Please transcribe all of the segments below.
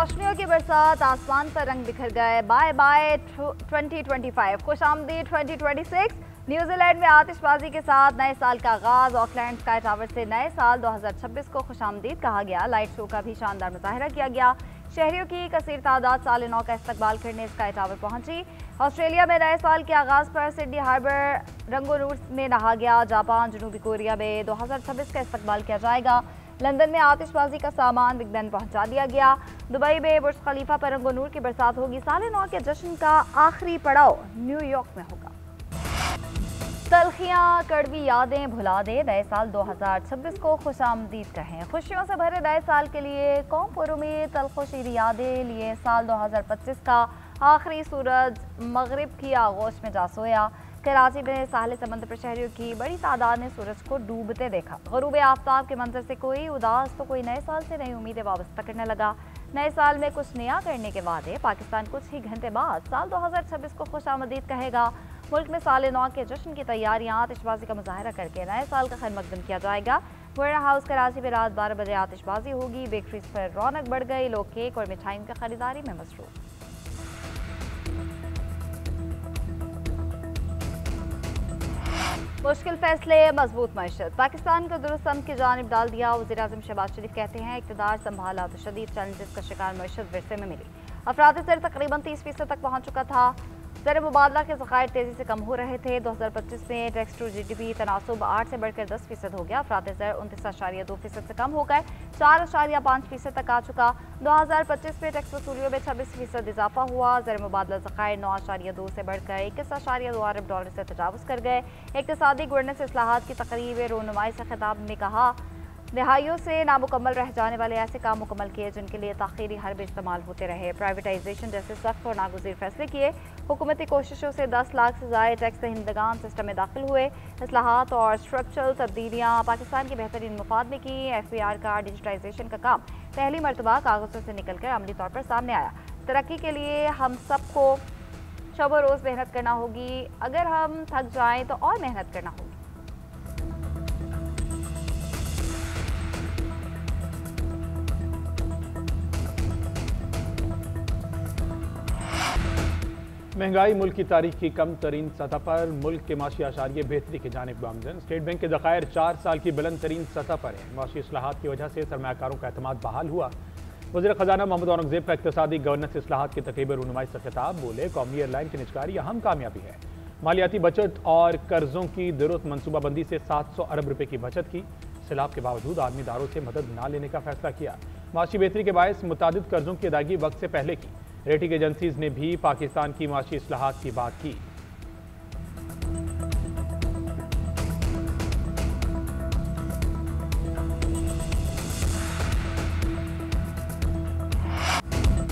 रोशनियों की बरसात, आसमान पर रंग बिखर गए। बाय बाय 2025, खुश आमदीद 2026। न्यूजीलैंड में आतिशबाजी के साथ नए साल का आगाज। ऑकलैंड स्काई टावर से नए साल 2026 को खुश आमदीद कहा गया। लाइट शो का भी शानदार मुजाहरा किया गया। शहरियों की कसीर तादाद साल नौ का इस्तकबाल करने स्काई टावर पहुंची। ऑस्ट्रेलिया में नए साल के आगाज पर सिडनी हार्बर रंगो नूर में नहा गया। जापान, जनूबी कोरिया में 2026 का इस्तकबाल किया जाएगा। लंदन में आतिशबाजी का सामान बिगबैन पहुंचा दिया गया। दुबई में बुर्ज खलीफा पर रंगो नूर की बरसात होगी। साल नौ के जश्न का आखिरी पड़ाव न्यूयॉर्क में होगा। तलखियां, कड़वी यादें भुला दे, नए साल 2026 को खुश आमदीद कहें। खुशियों से भरे नए साल के लिए कौम पर उम्मीद, तलखो शीरी यादें लिए साल 2025 का आखिरी सूरज मगरिब की आगोश में जा सोया। कराची में साहिल समंदर पर शहरियों की बड़ी तादाद ने सूरज को डूबते देखा। गरूब आफ्ताब के मंजर से कोई उदास तो कोई नए साल से नई उम्मीदें वाबस्ता करने लगा। नए साल में कुछ नया करने के वादे। पाकिस्तान कुछ ही घंटे बाद साल 2026 को खुश आमदीद कहेगा। मुल्क में साल नौ के जश्न की तैयारियां, आतिशबाजी का मुजाहरा करके नए साल का खैर मकदम किया जाएगा। वर्ना हाउस कराची में रात 12 बजे आतिशबाजी होगी। बेकरीज पर रौनक बढ़ गई। लोग केक और मिठाइयों की खरीदारी में मसरूफ। मुश्किल फैसले, मजबूत मईशत, पाकिस्तान को दुरुस्त समत की जानिब डाल दिया। वज़ीर-ए-आज़म शहबाज शरीफ कहते हैं इक़्तिदार संभाला तो शदीद चैलेंजेस का शिकार मईशत विरसे में मिली। अफराद ज़र तकरीबन 30% तक पहुँच चुका था। ज़र मुबादला के ज़खायर तेज़ी से कम हो रहे थे। 2025 में टैक्स टू GDP तनासुब 8 से बढ़कर 10% हो गया। अफराद ज़र 29.2% से कम होकर 4.5% तक आ चुका। 2025 में टैक्स वसूलियों में 26% इजाफा हुआ। ज़र मुबादला ज़खायर 9.2 से बढ़कर 21.2 अरब डॉलर से तजावुज़ कर गए। इक़्तिसादी गवर्नेंस इस्लाहात की तकरीब रोनुमाई से खिताब में कहा, दहाइयों से नामुकम्मल रह जाने वाले ऐसे काम मुकम्मल किए जिनके लिए ताख़ीरी हर्ब इस्तेमाल होते रहे। प्राइवेटाइजेशन जैसे सख्त और नागुज़ीर फैसले किए। हुकूमती कोशिशों से 10 लाख से ज़ायद टैक्स दहिंदगान सिस्टम में दाखिल हुए। इस्लाहात और स्ट्रक्चरल तब्दीलियाँ पाकिस्तान के बेहतरीन मफाद में की। FBR का डिजिटाइजेशन का काम पहली मरतबा कागज़ों से निकलकर अमली तौर पर सामने आया। तरक्की के लिए हम सबको शब रोज़ मेहनत करना होगी। अगर हम थक जाएँ तो और मेहनत करना होगी। महंगाई मुल्क की तारीख की कम तरीन सतह पर। मुल्क के माशी आशारिये बेहतरी की जानिब गामजन। स्टेट बैंक के ज़खायर 4 साल की बुलंद तरीन सतह पर है। माशी इस्लाहात की वजह से सरमायाकारों का एतमाद बहाल हुआ। वज़ीर ख़जाना मोहम्मद औरंगज़ेब का इक़्तिसादी गवर्नेंस इस्लाहात की तक़रीब रूनुमाई से खिताब। बोले, कौमी एयरलाइन की निजकारी अहम कामयाबी है। मालियाती बचत और कर्ज़ों की दुरुस्त मनसूबाबंदी से 700 अरब रुपये की बचत की। सैलाब के बावजूद आलमी दारों से मदद न लेने का फैसला किया। माशी बेहतरी के बायस मुतादिद कर्ज़ों की अदायगी वक्त से पहले की। रेटिंग एजेंसीज ने भी पाकिस्तान की माशी इस्लाहात की बात की।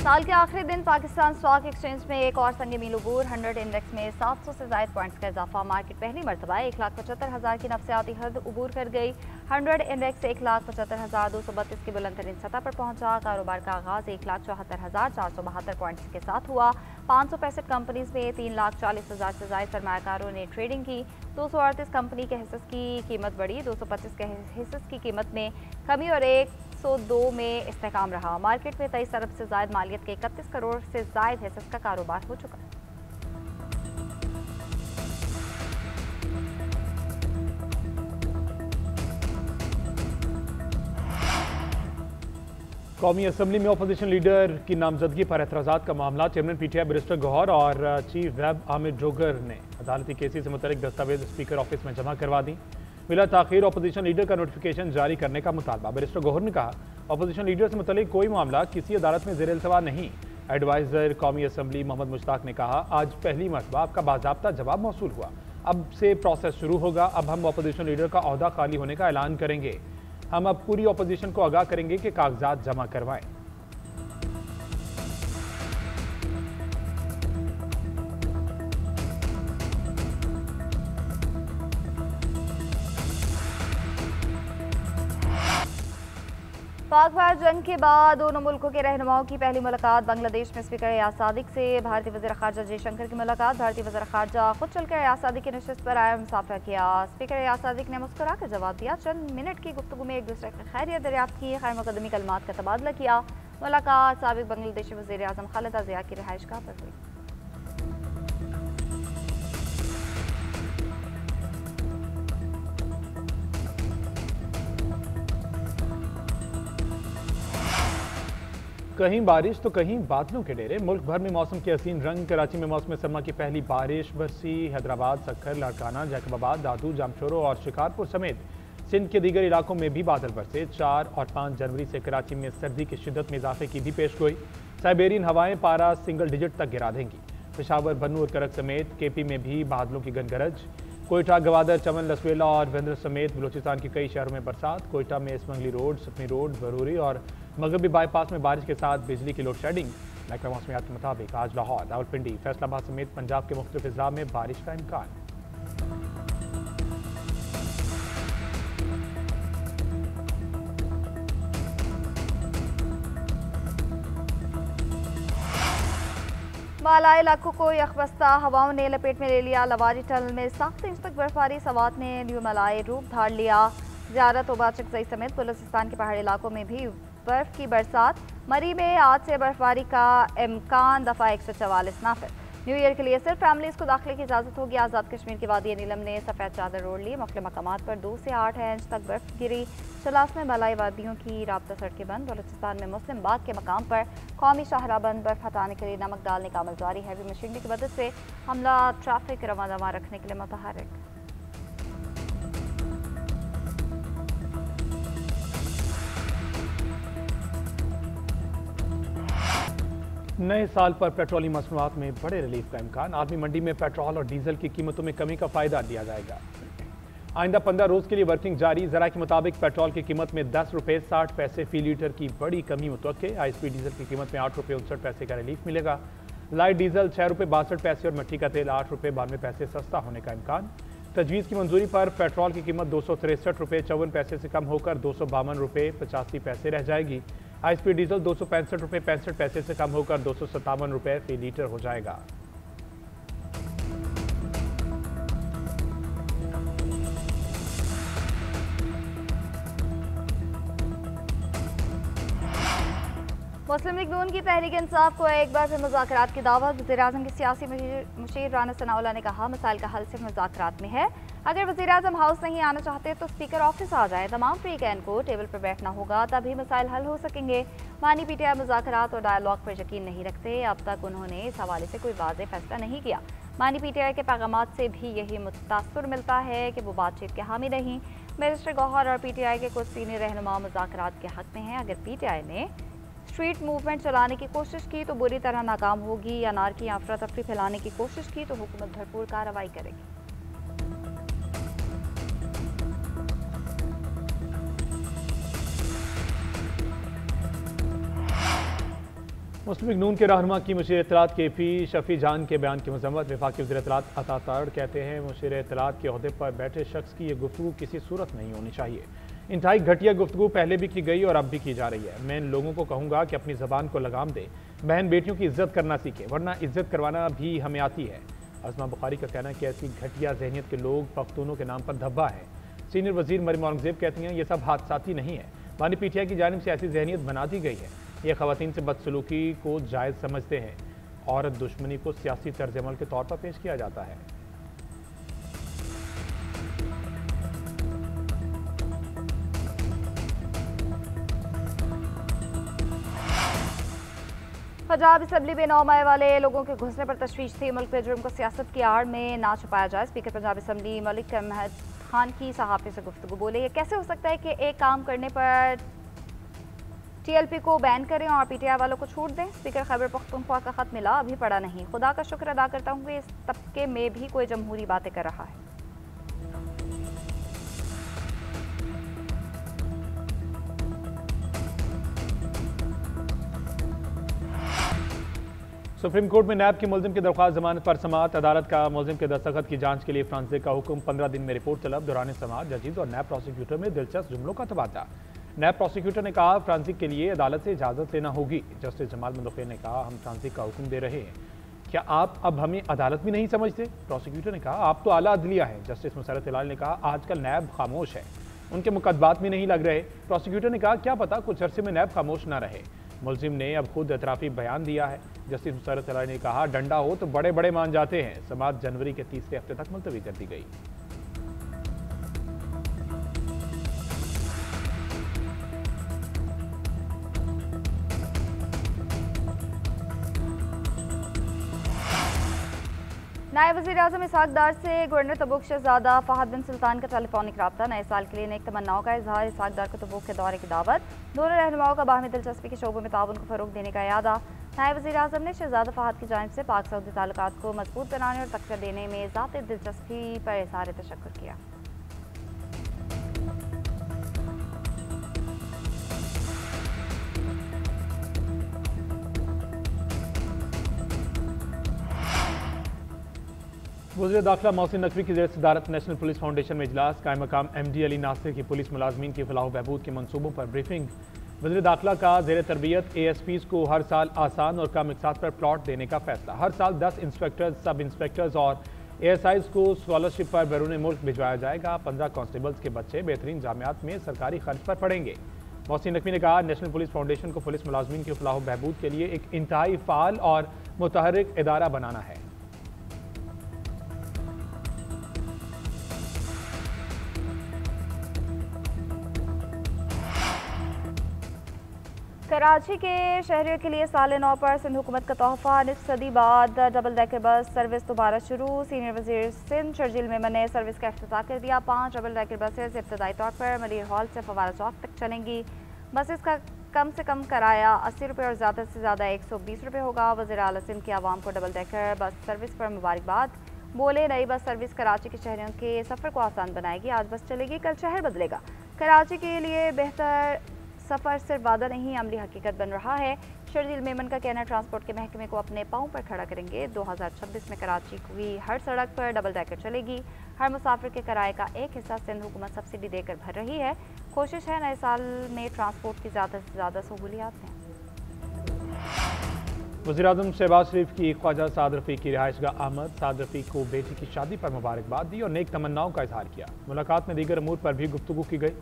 साल के आखिरी दिन पाकिस्तान स्टॉक एक्सचेंज में एक और संग मील अबूर। 100 इंडेक्स में 700 से ज़ायद पॉइंट्स का इजाफा। मार्केट पहली मरतबा 1,75,000 की नफ्सियाती हद अबूर कर गई। 100 इंडेक्स 1,75,232 की बुलंद तरीन सतह पर पहुंचा। कारोबार का आगाज 1,74,472 पॉइंट्स के साथ हुआ। 565 कंपनीज में 3,40,000 से ज़ायद सरमायाकारों ने ट्रेडिंग की। 238 कंपनी के हिस्से की कीमत बढ़ी। 225 के हिस्से की कीमत में कमी और 102 में इस्तेहकाम रहा। मार्केट में 23 अरब से ज़ायद मालियत के 31 करोड़ से ज़ायद हिस्से का कारोबार हो चुका है। कौमी असम्बली में अपोजिशन लीडर की नामजदगी पर एतराज़ात का मामला। चेयरमैन PTI बैरिस्टर गौहर और चीफ वेब आमिर जोगर ने अदालती केसेस से मुतल्लिक दस्तावेज स्पीकर ऑफिस में जमा करवा दी। बिला ताखीर अपोजिशन लीडर का नोटिफिकेशन जारी करने का मुतालबा। बैरिस्टर गौहर ने कहा, अपोजिशन लीडर से मुतल्लिक कोई मामला किसी अदालत में ज़ेर-ए-इल्तवा नहीं। एडवाइज़र कौमी असम्बली मोहम्मद मुश्ताक ने कहा, आज पहली मरतबा आपका बाज़ाब्ता जवाब मौसूल हुआ। अब से प्रोसेस शुरू होगा। अब हम अपोजिशन लीडर का ओहदा खाली होने का ऐलान करेंगे। हम अब पूरी अपोजिशन को आगाह करेंगे कि कागजात जमा करवाएं। पाक भारत जंग के बाद दोनों मुल्कों के रहनुमाओं की पहली मुलाकात। बांग्लादेश में स्पीकर एयाज सादिक से भारतीय वज़ीर ख़ारजा जयशंकर की मुलाकात। भारतीय वज़ीर ख़ारजा खुद चलकर एयाज सादिक की नशिस्त पर आया, मुसाफिरा किया। स्पीकर एयाज सादिक ने मुस्कुरा कर जवाब दिया। चंद मिनट की गुफ्तगू में एक दूसरे की खैरियत दरियाफ्त की। खैर मुक़द्दमी कलमात का तबादला किया। मुलाकात साबिक बांग्लादेशी वज़ीर आज़म खालिदा ज़िया की रिहाइशगाह पर हुई। कहीं बारिश तो कहीं बादलों के डेरे। मुल्क भर में मौसम के हसीन रंग। कराची में मौसम सरमा की पहली बारिश बरसी। हैदराबाद, सक्खर, लाड़काना, जैकबाबाद, दादू, जामचोरो और शिकारपुर समेत सिंध के दीगर इलाकों में भी बादल बरसे। 4 और 5 जनवरी से कराची में सर्दी की शिद्दत में इजाफे की भी पेशगोई। साइबेरियन हवाएं पारा सिंगल डिजिट तक गिरा देंगी। पेशावर, बन्नू और करक समेत केपी में भी बादलों की गनगरज। कोयटा, गवादर, चमन, लसवेला और वेंद्र समेत बलूचिस्तान के कई शहरों में बरसात। कोयटा में इसमंगली रोड, सपनी रोड, बरूरी और मगरबी बाईपास में बारिश के साथ बिजली की लोड शेडिंग। महकमा मौसमियात के मुताबिक आज लाहौर, रावलपिंडी, फैसलाबाद समेत पंजाब के मुख्तलिफ अजला में बारिश का इम्कान। मालाई इलाकों को यखबस्ता हवाओं ने लपेट में ले लिया। लवारी टनल में 7 इंच तक बर्फबारी। सवात ने न्यू मलाई रूप धार लिया। ज़ियारत, ओबाचकजई समेत बलूचिस्तान के पहाड़ी इलाकों में भी बर्फ की बरसात। मरी में आज से बर्फबारी का इम्कान। दफ़ा 144 नाफिज। न्यू ईयर के लिए सिर्फ फैमिलीज को दाखिले की इजाज़त होगी। आज़ाद कश्मीर की वादी नीलम ने सफ़ेद चादर ओढ़ ली। मुख्तलिफ मकामात पर 2 से 8 इंच तक बर्फ गिरी। चलास में मलाई वादियों की राब्ता सड़कें बंद। बलूचिस्तान में मुस्लिम बाग के मकाम पर कौमी शाहरा बंद। बर्फ हटाने के लिए नमक डालने का अमल जारी। हैवी मशीनरी की मदद से हमला ट्रैफिक रवा दवा रखने के लिए मुतहर्रिक। नए साल पर पेट्रोलियम मसनूआत में बड़े रिलीफ का इम्कान। आदमी मंडी में पेट्रोल और डीजल की कीमतों में कमी का फायदा दिया जाएगा। आइंदा 15 रोज के लिए वर्किंग जारी। जरा के मुताबिक पेट्रोल की कीमत में 10 रुपये 60 पैसे फी लीटर की बड़ी कमी मुतवक्के। हाईस्पी डीजल की कीमत में 8 रुपये 59 पैसे का रिलीफ मिलेगा। लाइट डीजल 6 रुपये 62 पैसे और मिट्टी का तेल 8 रुपये 92 पैसे सस्ता होने का इम्कान। तजवीज़ की मंजूरी पर पेट्रोल की कीमत 263 रुपये 54 पैसे से कम होकर 252 रुपये 85 पैसे रह जाएगी। हाई स्पीड डीजल 265 रुपये 65 पैसे से कम होकर 257 रुपये फी लीटर हो जाएगा। मुस्लिम लीग नून की तहरीक इंसाफ को एक बार फिर मुज़ाकरात की दावत। वज़ीर-ए-आज़म के सियासी मुशीर राना सनाउल्लाह ने कहा, मसाइल का हल सिर्फ मुज़ाकरात में है। अगर वज़ीर-ए-आज़म हाउस नहीं आना चाहते तो स्पीकर ऑफिस आ जाए। तमाम फ्री कैन को टेबल पर बैठना होगा, तभी मसाइल हल हो सकेंगे। मानी पीटीआई मुज़ाकरात और डायलॉग पर यकीन नहीं रखते। अब तक उन्होंने इस हवाले से कोई वाज़ेह फैसला नहीं किया। मानी पीटीआई के पैगामात से भी यही मुतासर मिलता है कि वो बातचीत के हामी नहीं। मिनिस्टर गौहर और पीटीआई के कुछ सीनियर रहनुमा मुज़ाकरात के हक में हैं। अगर पीटीआई ने स्ट्रीट मूवमेंट चलाने की कोशिश की तो बुरी तरह नाकाम होगी। या नारकी या अफरा तफरी फैलाने की कोशिश की तो हुकूमत भरपूर कार्रवाई करेगी। मुस्लिम लीग नून के रहनुमा की मुशीर इत्तलात KP शफी जान के बयान की मजम्मत। वफाकी वज़ीर इत्तलात अता तारड़ कहते हैं, मुशीर इत्तलात के ओहदे पर बैठे शख्स की यह गुफ्तगू किसी सूरत नहीं होनी चाहिए। इंतहाई घटिया गुफ्तगू पहले भी की गई और अब भी की जा रही है। मैं इन लोगों को कहूँगा कि अपनी ज़बान को लगाम दे, बहन बेटियों की इज्जत करना सीखे, वरना इज्जत करवाना भी हमें आती है। अज़मा बुखारी का कहना है कि ऐसी घटिया जहनीत के लोग पख्तूनों के नाम पर धब्बा है। सीनियर वज़ीर मरियम औरंगज़ेब कहती हैं, ये सब हादसाती नहीं है। मानी पीटीआई की जानिब से ऐसी जहनीत बना दी गई है। ये ख़वातीन से बदसलूकी को जायज़ समझते हैं। औरत दुश्मनी को सियासी तर्ज अमल के तौर पर पेश किया जाता है। पंजाब असम्बली में 9 मई वाले लोगों के घुसने पर तशवीश थी। मुल्क में जुर्म को सियासत की आड़ में ना छुपाया जाए। स्पीकर पंजाब असम्बली मलिक अहमद खान की सहाफ़ी से गुफ्तगू बोले, ये कैसे हो सकता है कि एक काम करने पर TLP को बैन करें और पीटीआई वालों को छूट दें। स्पीकर खैबर पख्तूनख्वा का खत मिला, अभी पढ़ा नहीं। खुदा का शुक्र अदा करता हूँ कि इस तबके में भी कोई जमहूरी बातें कर रहा है। सुप्रीम कोर्ट में नैब के मुलजिम की दरख्वास्त जमानत पर समाअत। अदालत का मुलजिम के दस्तखत की जांच के लिए फ्रांसिक का हुक्म। 15 दिन में रिपोर्ट तलब। दौरान समाअत जजीज और नैब प्रोसिक्यूटर में दिलचस्प जुमलों का तबादला। नैब प्रोसिक्यूटर ने कहा, फ्रांसिक के लिए अदालत से इजाज़त लेना होगी। जस्टिस जमाल मुंदखिल ने कहा, हम फ्रांसिक का हुक्म दे रहे हैं, क्या आप अब हमें अदालत भी नहीं समझते? प्रोसिक्यूटर ने कहा, आप तो आला अदलिया है। जस्टिस मुसरत हिलाल ने कहा, आजकल नैब खामोश है, उनके मुकदमात में नहीं लग रहे। प्रोसिक्यूटर ने कहा, क्या पता कुछ अरसे में नैब खामोश ना रहे। मुलजिम ने अब खुद एतराफ़ी बयान दिया है। जस्टिस मुसर्रत अली ने कहा, डंडा हो तो बड़े बड़े मान जाते हैं। समाअत जनवरी के तीसरे हफ्ते तक मुलतवी कर दी गई। नायब वज़ीर-ए-आज़म इसहाक डार से गवर्नर तबूक शहजादा फहद बिन सुल्तान का टेलीफोनिक रब्ता। नए साल के लिए नेक तमन्नाओं का इजहार। इसहाक डार को तबूक के दौरे की दावत। दोनों रहनुमाओं का बाहमी दिलचस्पी के शोबों में ताउन को फ़रोग देने का इरादा। नायब वज़ीर-ए-आज़म ने शहजादा फहद की जानिब से पाक सऊदी ताल्लुकात को मजबूत बनाने और तक़वियत देने में ज़ाती दिलचस्पी पर इज़हार तशक्कुर किया। वज़ीर दाखिला मोहसिन नकवी की ज़ेर सदारत नेशनल पुलिस फाउंडेशन में इजलास। कायम मकाम MD अली नासिर की पुलिस मुलाजमीन की फलाह बहबूद के मनसूबों पर ब्रीफिंग। वज़ीर दाखिला का ज़ेर तरबियत ASPs को हर साल आसान और कम इक़सात पर प्लॉट देने का फैसला। हर साल 10 इंस्पेक्टर्स, सब इंस्पेक्टर्स और ASIs को स्कॉलरशिप पर बैरून मुल्क भिजवाया जाएगा। 15 कांस्टेबल्स के बच्चे बेहतरीन जामियात में सरकारी खर्च पर पढ़ेंगे। मोहसिन नकवी ने कहा, नेशनल पुलिस फाउंडेशन को पुलिस मुलाजमीन की फलाह बहबूद के लिए एक इंतहाई फ़ाल और मुतहर्रिक इदारा बनाना है। कराची के शहरियों के लिए साल नौ पर सिंध हुकूमत का तोहफा। निस्फ सदी बाद डबल डेकर बस सर्विस दोबारा शुरू। सीनियर वजीर सिंध शर्जील मेमन ने सर्विस का इफ्तिताह कर दिया। 5 डबल डेकर बसेस इब्तदाई तौर पर मलिर हॉल से फवारा चौक तक चलेंगी। बसेस का कम से कम किराया 80 रुपये और ज़्यादा से ज़्यादा 120 रुपये होगा। वज़ीर आला सिंध की आवाम को डबल डेकर बस सर्विस पर मुबारकबाद। बोले, नई बस सर्विस कराची के शहरियों के सफ़र को आसान बनाएगी। आज बस चलेगी, कल शहर बदलेगा। कराची के लिए बेहतर सफ़र सिर्फ वादा नहीं, अमली हकीकत बन रहा है। शर्जील मेमन का कहना, ट्रांसपोर्ट के महकमे को अपने पाँव पर खड़ा करेंगे। 2026 में कराची की हर सड़क पर डबल डेकर चलेगी। हर मुसाफिर के किराए का एक हिस्सा सिंध हुकूमत सब्सिडी देकर भर रही है। कोशिश है नए साल में ट्रांसपोर्ट की ज़्यादा से ज़्यादा सहूलियात हैं। वज़ीर-ए-आज़म शहबाज शरीफ की ख्वाजा साद रफ़ी की रिहाइशगाह आमद। साद रफ़ी को बेटी की शादी पर मुबारकबाद दी और नेक तमन्नाओं का इजहार किया। मुलाकात में दीगर अमूर पर भी गुफ्तगू की गई।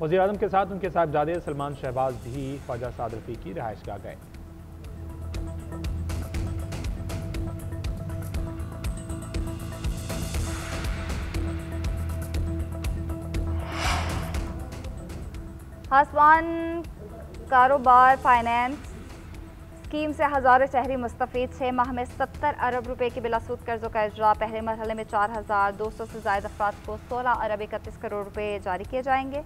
वज़ीर-ए-आज़म के साथ उनके साहबजादे सलमान शहबाज भी ख्वाजा साद रफ़ी की रिहाइशगाह गए। आसमान कारोबार फाइनेंस स्कीम से हज़ारों शहरी मुस्तफ़ीद। 6 माह में 70 अरब रुपए के बिलासूद कर्जों का इजरा। पहले मरहले में 4200 से ज़ायद अफराद को 16 अरब 31 करोड़ रुपए जारी किए जाएंगे।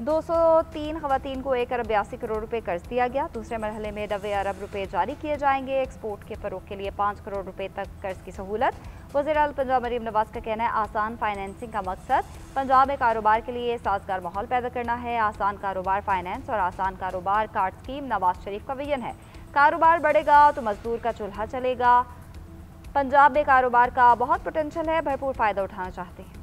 203 खवातीन को 1 अरब 82 करोड़ रुपए कर्ज दिया गया। दूसरे मरहले में 90 अरब रुपए जारी किए जाएंगे। एक्सपोर्ट के फ़रोग के लिए 5 करोड़ रुपए तक कर्ज की सहूलत। वज़ीर-ए-आला पंजाब मरीम नवाज का कहना है, आसान फाइनेंसिंग का मकसद पंजाब में कारोबार के लिए साजगार माहौल पैदा करना है। आसान कारोबार फाइनेंस और आसान कारोबार कार्ड स्कीम नवाज शरीफ का विजन है। कारोबार बढ़ेगा तो मजदूर का चूल्हा चलेगा। पंजाब में कारोबार का बहुत पोटेंशियल है, भरपूर फ़ायदा उठाना चाहते हैं।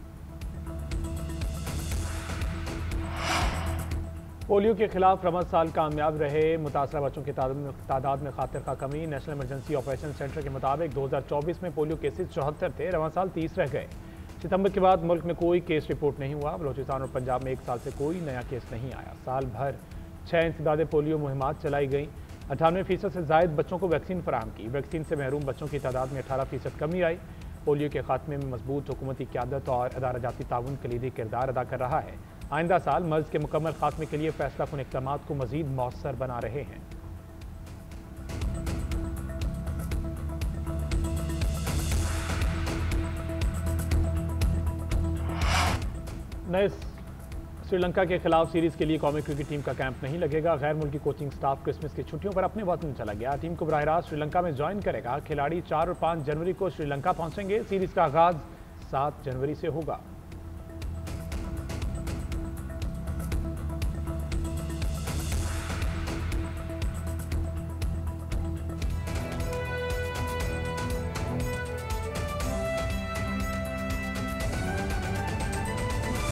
पोलियो के खिलाफ रमज़ साल कामयाब रहे। मुतासरा बच्चों की तादाद में खातिर का कमी। नेशनल इमरजेंसी ऑपरेशन सेंटर के मुताबिक 2024 में पोलियो केसेस 74 थे। रमज़ साल 30 रह गए। सितंबर के बाद मुल्क में कोई केस रिपोर्ट नहीं हुआ। बलोचिस्तान और पंजाब में 1 साल से कोई नया केस नहीं आया। साल भर 6 इंसदादे पोलियो मुहिमात चलाई गई। 98% से ज़ायद बच्चों को वैक्सीन फराहम की। वैक्सीन से महरूम बच्चों की तादाद में 18% कमी आई। पोलियो के खात्मे में मजबूत हुकूमती क़यादत और अदारा जाती ताउन कलीदी किरदार अदा कर रहा है। आइंदा साल मर्ज़ के मुकम्मल खात्मे के लिए फैसला कुन इक़दामात को मज़ीद मौसर बना रहे हैं। नए श्रीलंका के खिलाफ सीरीज़ के लिए कौमी क्रिकेट टीम का कैंप नहीं लगेगा। गैर मुल्की कोचिंग स्टाफ क्रिसमस की छुट्टियों पर अपने वतन चला गया। टीम को बराह रास्त श्रीलंका में ज्वाइन करेगा। खिलाड़ी 4 और 5 जनवरी को श्रीलंका पहुंचेंगे। सीरीज़ का आगाज़ 7 जनवरी से होगा।